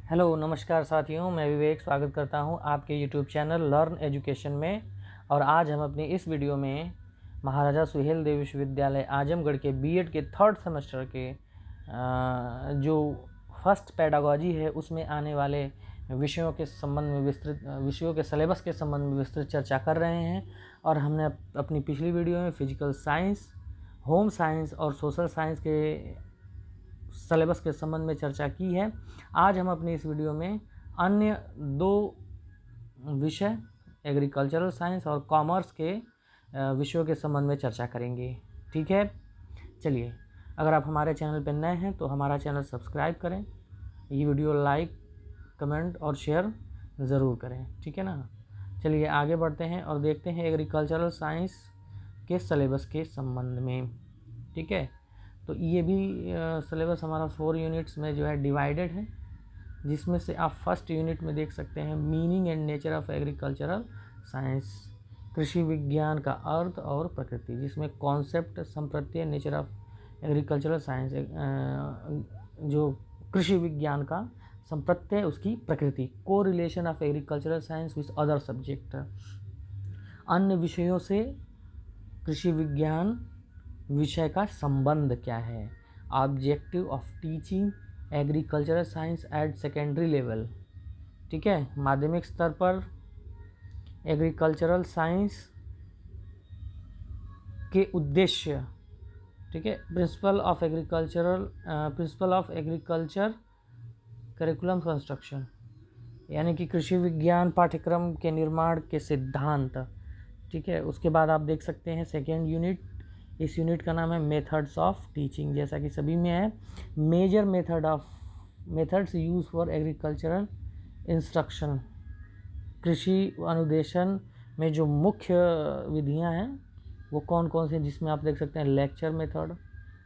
Hello नमस्कार साथियों, मैं विवेक स्वागत करता हूं आपके यूट्यूब चैनल लर्न एजुकेशन में। और आज हम अपनी इस वीडियो में महाराजा सुहेल देव विश्वविद्यालय आजमगढ़ के बीएड के थर्ड सेमेस्टर के जो फर्स्ट पेडागॉजी है उसमें आने वाले विषयों के संबंध में विषयों के सिलेबस के संबंध में विस्तृत चर्चा कर रहे हैं। और हमने अपनी पिछली वीडियो में फिजिकल साइंस, होम साइंस और सोशल साइंस के सिलेबस के संबंध में चर्चा की है। आज हम अपनी इस वीडियो में अन्य दो विषय एग्रीकल्चरल साइंस और कॉमर्स के विषयों के संबंध में चर्चा करेंगे। ठीक है, चलिए, अगर आप हमारे चैनल पर नए हैं तो हमारा चैनल सब्सक्राइब करें, ये वीडियो लाइक, कमेंट और शेयर ज़रूर करें। ठीक है ना। चलिए आगे बढ़ते हैं और देखते हैं एग्रीकल्चरल साइंस के सिलेबस के संबंध में। ठीक है, तो ये भी सिलेबस हमारा 4 यूनिट्स में जो है डिवाइडेड है, जिसमें से आप फर्स्ट यूनिट में देख सकते हैं meaning and nature of agricultural science, कृषि विज्ञान का अर्थ और प्रकृति, जिसमें कॉन्सेप्ट, संप्रत्यय, नेचर ऑफ एग्रीकल्चरल साइंस, जो कृषि विज्ञान का संप्रत्यय, उसकी प्रकृति, को relation of agricultural science with other subject, अन्य विषयों से कृषि विज्ञान विषय का संबंध क्या है, objective of teaching agricultural science at secondary level. ठीक है, माध्यमिक स्तर पर एग्रीकल्चरल साइंस के उद्देश्य। ठीक है, principle of agriculture curriculum construction, यानी कि कृषि विज्ञान पाठ्यक्रम के निर्माण के सिद्धांत। ठीक है, उसके बाद आप देख सकते हैं सेकेंड यूनिट, इस यूनिट का नाम है मेथड्स ऑफ टीचिंग, जैसा कि सभी में है। Major methods use for agricultural instruction, कृषि अनुदेशन में जो मुख्य विधियां हैं वो कौन कौन सी हैं, जिसमें आप देख सकते हैं lecture method,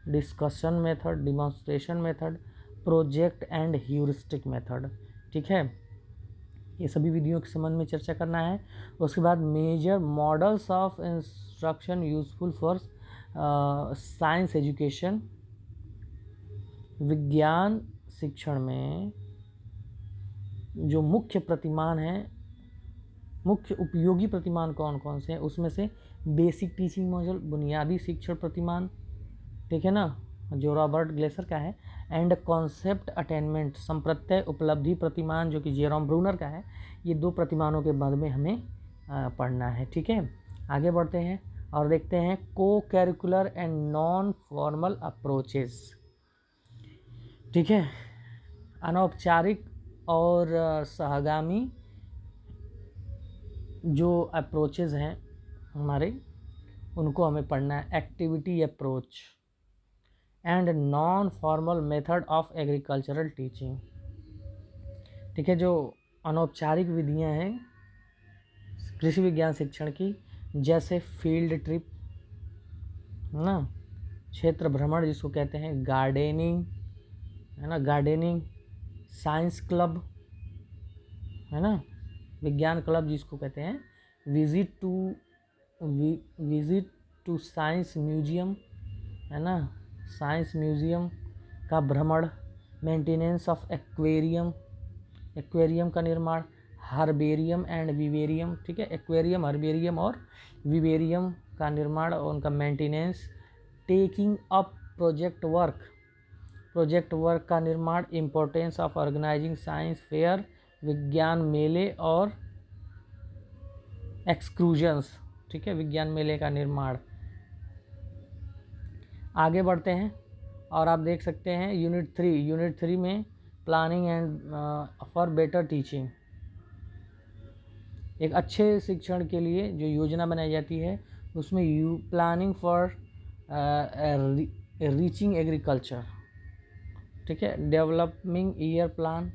discussion method, demonstration method, project and heuristic method. ठीक है, ये सभी विधियों के संबंध में चर्चा करना है। उसके बाद major models of instruction useful for science education, विज्ञान शिक्षण में जो मुख्य प्रतिमान हैं, मुख्य उपयोगी प्रतिमान कौन कौन से हैं, उसमें से बेसिक टीचिंग मॉड्यूल, बुनियादी शिक्षण प्रतिमान, ठीक है ना, जो रॉबर्ट ग्लेसर का है, एंड कॉन्सेप्ट अटेनमेंट, संप्रत्यय उपलब्धि प्रतिमान, जो कि जेरोम ब्रूनर का है। ये दो प्रतिमानों के बाद में हमें पढ़ना है। ठीक है, आगे बढ़ते हैं और देखते हैं को curricular and non formal approaches. ठीक है, अनौपचारिक और सहगामी जो अप्रोचेस हैं हमारे, उनको हमें पढ़ना है। Activity approach and non formal method of agricultural teaching. ठीक है, जो अनौपचारिक विधियां हैं कृषि विज्ञान शिक्षण की, जैसे फील्ड ट्रिप ना, क्षेत्र भ्रमण जिसको कहते हैं, गार्डनिंग है ना, गार्डनिंग, साइंस क्लब है ना, विज्ञान क्लब जिसको कहते हैं, विजिट टू साइंस म्यूजियम है ना, साइंस म्यूजियम का भ्रमण, मेंटेनेंस ऑफ एक्वेरियम, एक्वेरियम का निर्माण, हर्बेरियम एंड विवेरियम। ठीक है, एक्वेरियम, हर्बेरियम और विवेरियम का निर्माण और उनका maintenance, taking up project work का निर्माण, importance of organizing science fair, विज्ञान मेले और एक्सक्लूजन्स। ठीक है, विज्ञान मेले का निर्माण। आगे बढ़ते हैं और आप देख सकते हैं यूनिट थ्री में planning and for better teaching, एक अच्छे शिक्षण के लिए जो योजना बनाई जाती है, उसमें प्लानिंग फॉर रीचिंग एग्रीकल्चर। ठीक है, डेवलपिंग ईयर प्लान,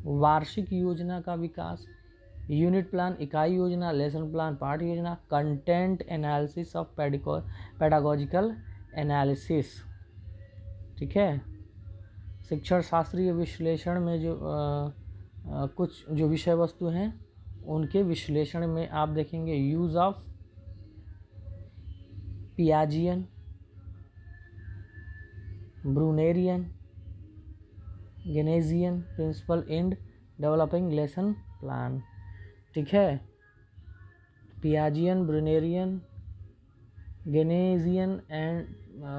वार्षिक योजना का विकास, यूनिट प्लान, इकाई योजना, लेसन प्लान, पाठ योजना, content analysis of pedagogical analysis. ठीक है, शिक्षण शास्त्रीय विश्लेषण में जो कुछ जो विषय वस्तु हैं उनके विश्लेषण में आप देखेंगे use of Piagetian, Brunerian Gagnean principle in developing lesson plan, ठीक है। Piagetian, Brunerian, Gagnean and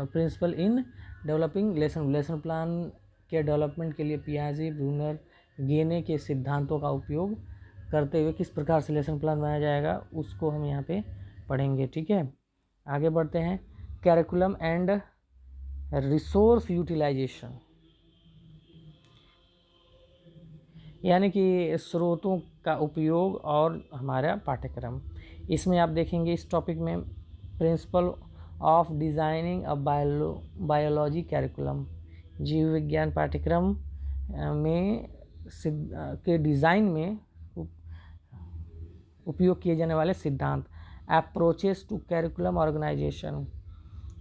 principle in developing lesson plan के डेवलपमेंट के लिए पियाजी, ब्रूनर, गेने के सिद्धांतों का उपयोग करते हुए किस प्रकार से लेसन प्लान बनाया जाएगा उसको हम यहाँ पे पढ़ेंगे, ठीक है। आगे बढ़ते हैं। कैरिकुलम एंड रिसोर्स यूटिलाइजेशन, यानी कि स्रोतों का उपयोग और हमारा पाठ्यक्रम। इसमें आप देखेंगे इस टॉपिक में principle of designing a biology curriculum, जीव विज्ञान पाठ्यक्रम में के डिज़ाइन में उपयोग किए जाने वाले सिद्धांत। अप्रोचेस टू कैरिकुलम ऑर्गेनाइजेशन,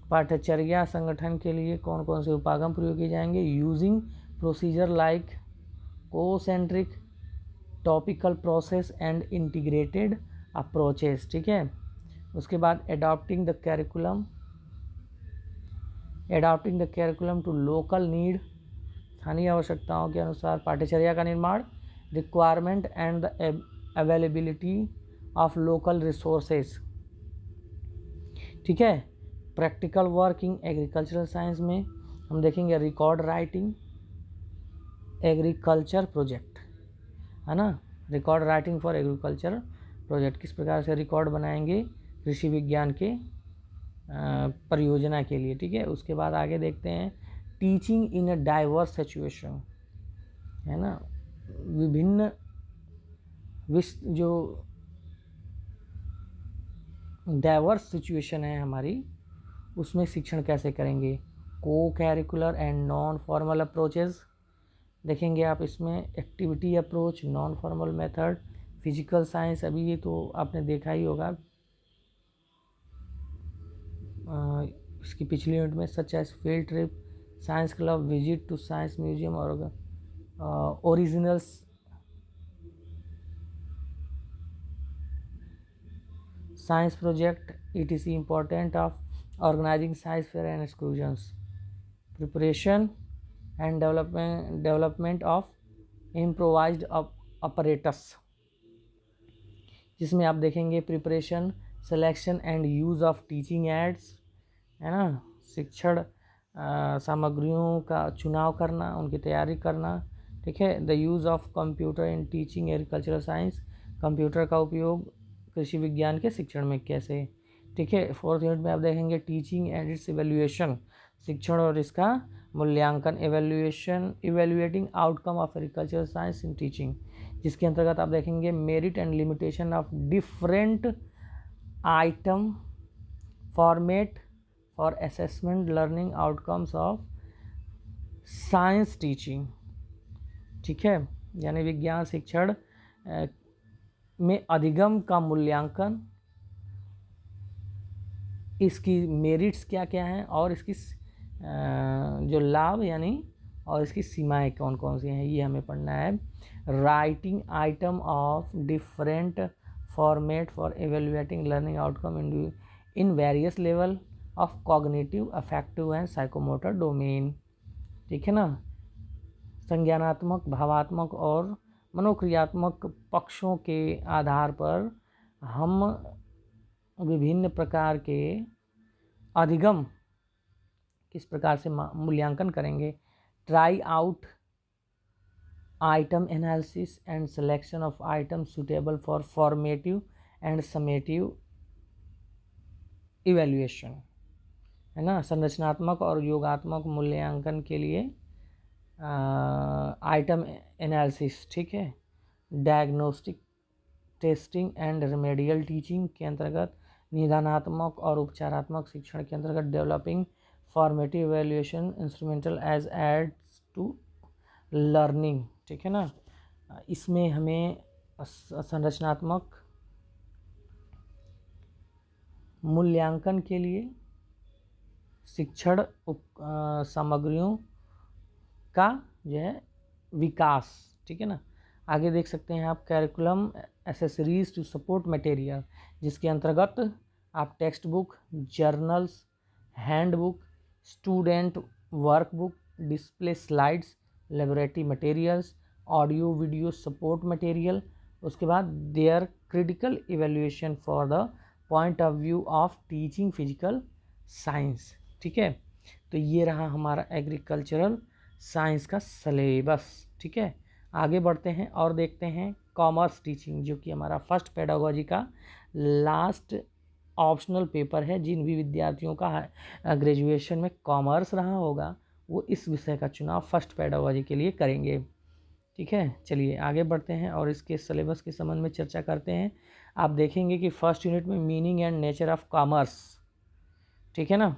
पाठ्यचर्या संगठन के लिए कौन कौन से उपागम प्रयोग किए जाएंगे। Using procedure like concentric, topical process and integrated approaches, ठीक है। उसके बाद adopting the curriculum to local need, स्थानीय आवश्यकताओं के अनुसार पाठ्यचर्या का निर्माण। Requirement and the availability of local resources, ठीक है। Practical work in agricultural science में हम देखेंगे रिकॉर्ड राइटिंग एग्रीकल्चर प्रोजेक्ट, है ना। Record writing for agriculture project, किस प्रकार से रिकॉर्ड बनाएंगे कृषि विज्ञान के परियोजना के लिए, ठीक है। उसके बाद आगे देखते हैं teaching in a diverse situation, है ना। विभिन्न जो डाइवर्स सिचुएशन है हमारी, उसमें शिक्षण कैसे करेंगे। को curricular and non formal approaches देखेंगे आप इसमें। Activity approach, non formal method, physical science, अभी ये तो आपने देखा ही होगा इसकी पिछली यूनिट में, such as field trip, science club, visit to science museum और originals science project, etc important of organizing science fair and excursions, preparation and development of improvised apparatus, जिसमें आप देखेंगे preparation, selection and use of teaching ads, है ना। शिक्षण सामग्रियों का चुनाव करना, उनकी तैयारी करना, ठीक है। The use of computer in teaching agricultural science, computer का उपयोग कृषि विज्ञान के शिक्षण में कैसे, ठीक है। फोर्थ यूनिट में आप देखेंगे टीचिंग एंड इट्स इवेल्युएशन, शिक्षण और इसका मूल्यांकन। Evaluating outcome of agricultural science in teaching, जिसके अंतर्गत आप देखेंगे merit and limitation of different item format for assessment learning outcomes of science teaching, ठीक है। यानी विज्ञान शिक्षण में अधिगम का मूल्यांकन, इसकी मेरिट्स क्या क्या हैं और इसकी जो लाभ यानी और इसकी सीमाएं कौन कौन सी हैं, ये हमें पढ़ना है। Writing item of different format for evaluating learning outcome in various level of cognitive, affective and psychomotor domain, ठीक है ना। संज्ञानात्मक, भावात्मक और मनोक्रियात्मक पक्षों के आधार पर हम विभिन्न प्रकार के अधिगम किस प्रकार से मूल्यांकन करेंगे। Try out item analysis and selection of item suitable for formative and summative evaluation, है ना। संरचनात्मक और योगात्मक मूल्यांकन के लिए आइटम एनालिसिस, ठीक है। Diagnostic testing and remedial teaching के अंतर्गत, निदानात्मक और उपचारात्मक शिक्षण के अंतर्गत developing formative evaluation instrumental as aids to learning, ठीक है ना। इसमें हमें संरचनात्मक मूल्यांकन के लिए शिक्षण सामग्रियों का जो है विकास, ठीक है ना। आगे देख सकते हैं आप curriculum accessories to support material, जिसके अंतर्गत आप text book, journals, hand book, student work book, display slides, laboratory materials, audio video support material, उसके बाद their critical evaluation for the point of view of teaching physical science. ठीक है, तो ये रहा हमारा एग्रीकल्चरल साइंस का सिलेबस। ठीक है, आगे बढ़ते हैं और देखते हैं कॉमर्स टीचिंग, जो कि हमारा फर्स्ट पेडागोजी का लास्ट ऑप्शनल पेपर है। जिन भी विद्यार्थियों का ग्रेजुएशन में कॉमर्स रहा होगा वो इस विषय का चुनाव फर्स्ट पेडागोजी के लिए करेंगे। ठीक है, चलिए आगे बढ़ते हैं और इसके सिलेबस के संबंध में चर्चा करते हैं। आप देखेंगे कि फर्स्ट यूनिट में meaning and nature of commerce, ठीक है ना,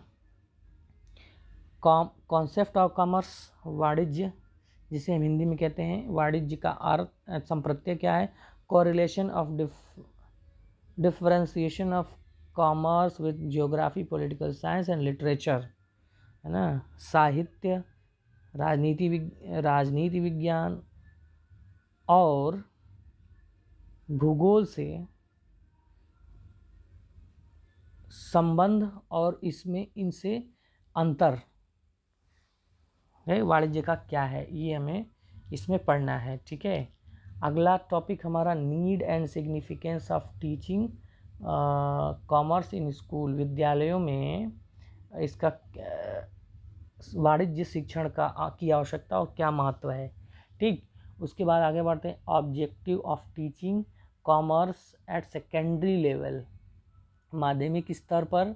कॉन्सेप्ट ऑफ कॉमर्स, वाणिज्य, जिसे हम हिंदी में कहते हैं वाणिज्य का अर्थ संप्रत्यय क्या है, correlation of differentiation of commerce with geography, political science and literature, है ना, साहित्य, राजनीति विज्ञान और भूगोल से संबंध और इसमें इनसे अंतर है, वाणिज्य का क्या है, ये हमें इसमें पढ़ना है। ठीक है, अगला टॉपिक हमारा need and significance of teaching commerce in school, विद्यालयों में इसका वाणिज्य शिक्षण की आवश्यकता और क्या महत्व है। ठीक, उसके बाद आगे बढ़ते हैं objective of teaching commerce at secondary level, माध्यमिक स्तर पर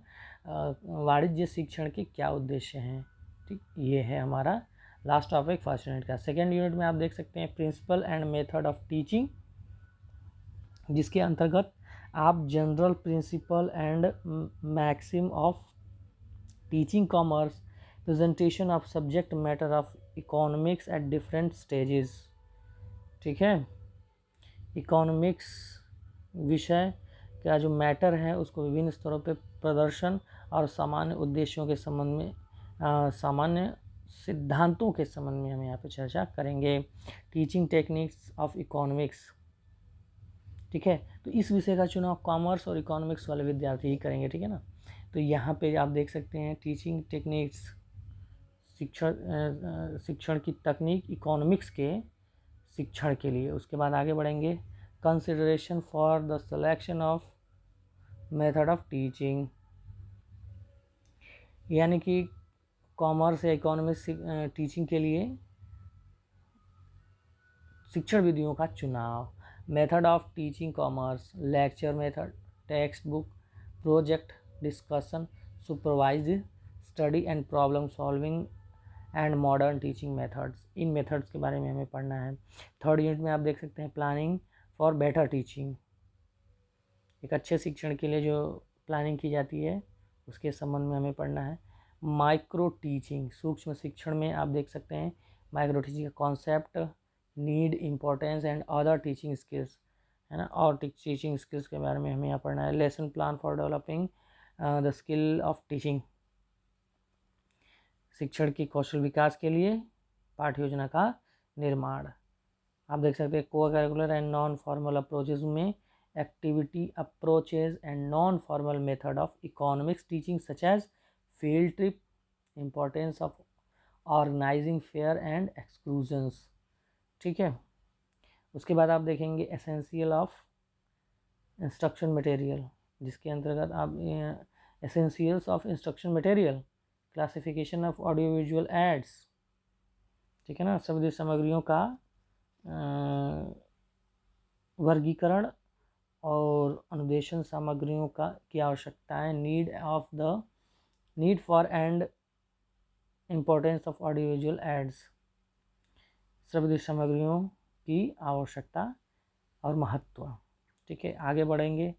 वाणिज्य शिक्षण के क्या उद्देश्य हैं। ठीक, ये है हमारा लास्ट टॉपिक फर्स्ट यूनिट का। सेकेंड यूनिट में आप देख सकते हैं principle and method of teaching, जिसके अंतर्गत आप general principle and maxim of teaching commerce, presentation of subject matter of economics at different stages. ठीक है, इकोनॉमिक्स विषय का जो मैटर है उसको विभिन्न स्तरों पे प्रदर्शन और सामान्य उद्देश्यों के संबंध में सामान्य सिद्धांतों के संबंध में हम यहाँ पे चर्चा करेंगे। टीचिंग टेक्निक्स ऑफ इकोनॉमिक्स, ठीक है, तो इस विषय का चुनाव कॉमर्स और इकोनॉमिक्स वाले विद्यार्थी ही करेंगे। ठीक है ना, तो यहाँ पे आप देख सकते हैं टीचिंग टेक्निक्स, शिक्षण की तकनीक इकोनॉमिक्स के शिक्षण के लिए। उसके बाद आगे बढ़ेंगे consideration for the selection of method of teaching, यानी कि कॉमर्स या इकोनॉमिक्स टीचिंग के लिए शिक्षण विधियों का चुनाव। Method of teaching commerce, lecture method, text book, project, discussion, supervise study and problem solving and modern teaching methods. In methods के बारे में हमें पढ़ना है। थर्ड यूनिट में आप देख सकते हैं प्लानिंग फॉर बेटर टीचिंग, एक अच्छे शिक्षण के लिए जो प्लानिंग की जाती है उसके संबंध में हमें पढ़ना है। माइक्रो टीचिंग, सूक्ष्म शिक्षण में आप देख सकते हैं माइक्रो टीचिंग का concept, need, importance and other teaching skills, है ना, और टीचिंग स्किल्स के बारे में हमें यहाँ पढ़ना है। Lesson plan for developing the skill of teaching, शिक्षण की कौशल विकास के लिए पाठ्य योजना का निर्माण। आप देख सकते हैं को curricular and non formal approaches में activity approaches and non formal method of economics teaching such as field trip, importance of organizing fair and exclusions. ठीक है, उसके बाद आप देखेंगे एसेंशियल ऑफ इंस्ट्रक्शन मटेरियल, जिसके अंतर्गत आप essentials of instruction material, classification of audio visual aids, ठीक है ना, शब्द सामग्रियों का वर्गीकरण और अनुदेशन सामग्रियों की आवश्यकताएं, need for and importance of audio visual aids, शब्द सामग्रियों की आवश्यकता और महत्व। ठीक है, आगे बढ़ेंगे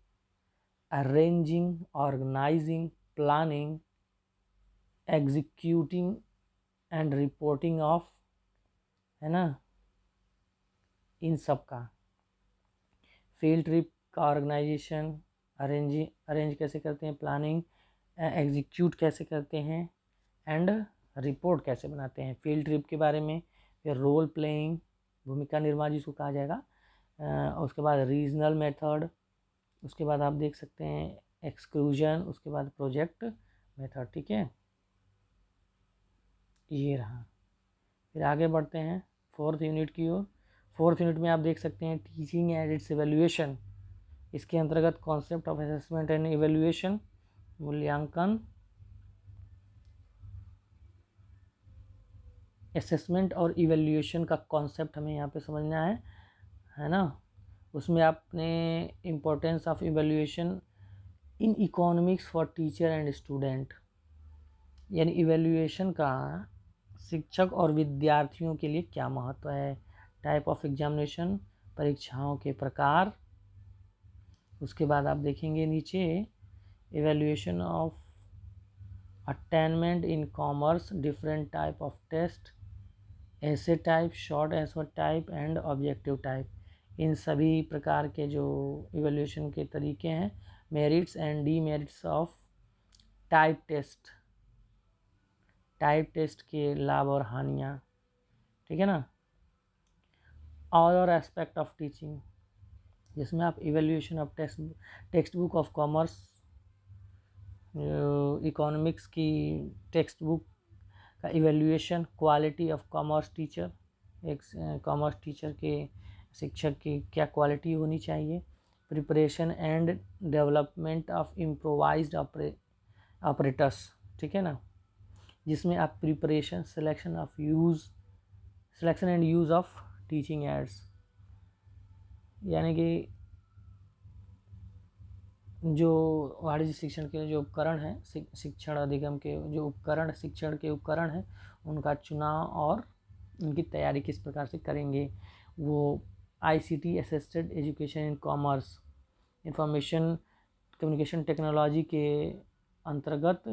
arranging, organizing, planning, executing and reporting of, है ना, इन सब का। फील्ड ट्रिप का ऑर्गेनाइजेशन, अरेंज कैसे करते हैं, प्लानिंग एग्जीक्यूट कैसे करते हैं एंड रिपोर्ट कैसे बनाते हैं। फील्ड ट्रिप के बारे में, फिर रोल प्लेइंग, भूमिका निर्वाह जिसको कहा जाएगा, उसके बाद रीजनल मेथड, उसके बाद आप देख सकते हैं एक्सक्लूजन, उसके बाद प्रोजेक्ट मेथड। ठीक है, ये रहा। फिर आगे बढ़ते हैं फोर्थ यूनिट की ओर। फोर्थ यूनिट में आप देख सकते हैं टीचिंग एंड इट्स इवैल्यूएशन। इसके अंतर्गत concept of assessment and evaluation, मूल्यांकन, असेसमेंट और इवैल्यूएशन का कॉन्सेप्ट हमें यहाँ पे समझना है ना। उसमें आपने importance of evaluation in economics for teacher and student, यानी इवैल्यूएशन का शिक्षक और विद्यार्थियों के लिए क्या महत्व है। टाइप ऑफ एग्जामिनेशन, परीक्षाओं के प्रकार। उसके बाद आप देखेंगे नीचे evaluation of attainment in commerce, different type of test, ऐसे type, short answer type and objective type. इन सभी प्रकार के जो इवैल्यूएशन के तरीके हैं, merits and demerits of type test, type test के लाभ और हानियाँ, ठीक है ना। और एस्पेक्ट ऑफ टीचिंग, जिसमें आप evaluation of text book of commerce, economics की टेक्स्ट बुक का evaluation, quality of commerce teacher, एक कॉमर्स टीचर के शिक्षक की क्या क्वालिटी होनी चाहिए, preparation and development of improvised operators, ठीक है ना, जिसमें आप preparation, selection and use of teaching ads, यानी कि जो वाणिज्य शिक्षण के जो उपकरण हैं, शिक्षण अधिगम के जो उपकरण, शिक्षण के उपकरण हैं, उनका चुनाव और उनकी तैयारी किस प्रकार से करेंगे। वो ICT assisted education in commerce, information communication technology के अंतर्गत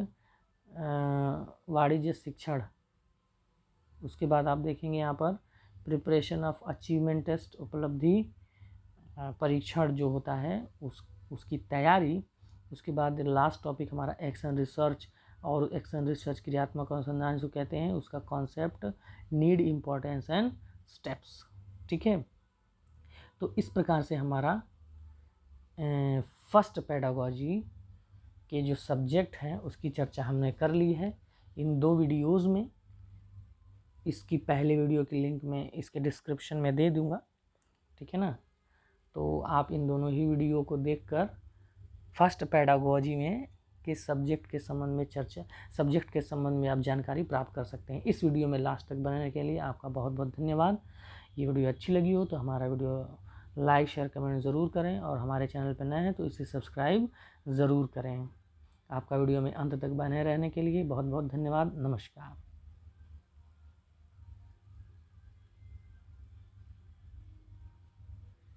वाणिज्य शिक्षण। उसके बाद आप देखेंगे यहाँ पर प्रिपरेशन ऑफ अचीवमेंट टेस्ट, उपलब्धि परीक्षण जो होता है उसकी तैयारी। उसके बाद लास्ट टॉपिक हमारा एक्शन रिसर्च, और एक्शन रिसर्च क्रियात्मक अनुसंधान जो कहते हैं, उसका concept, need, importance and steps, ठीक है। तो इस प्रकार से हमारा फर्स्ट पेडागोजी के जो सब्जेक्ट हैं उसकी चर्चा हमने कर ली है इन 2 वीडियोज़ में। इसकी पहले वीडियो की लिंक मैं इसके डिस्क्रिप्शन में दे दूँगा, ठीक है ना। तो आप इन दोनों ही वीडियो को देखकर फर्स्ट पेडागोजी में किस सब्जेक्ट के संबंध में आप जानकारी प्राप्त कर सकते हैं। इस वीडियो में लास्ट तक बनने के लिए आपका बहुत बहुत धन्यवाद। ये वीडियो अच्छी लगी हो तो हमारा वीडियो लाइक, शेयर, कमेंट ज़रूर करें, और हमारे चैनल पर नए हैं तो इसे सब्सक्राइब ज़रूर करें। आपका वीडियो में अंत तक बने रहने के लिए बहुत बहुत धन्यवाद। नमस्कार।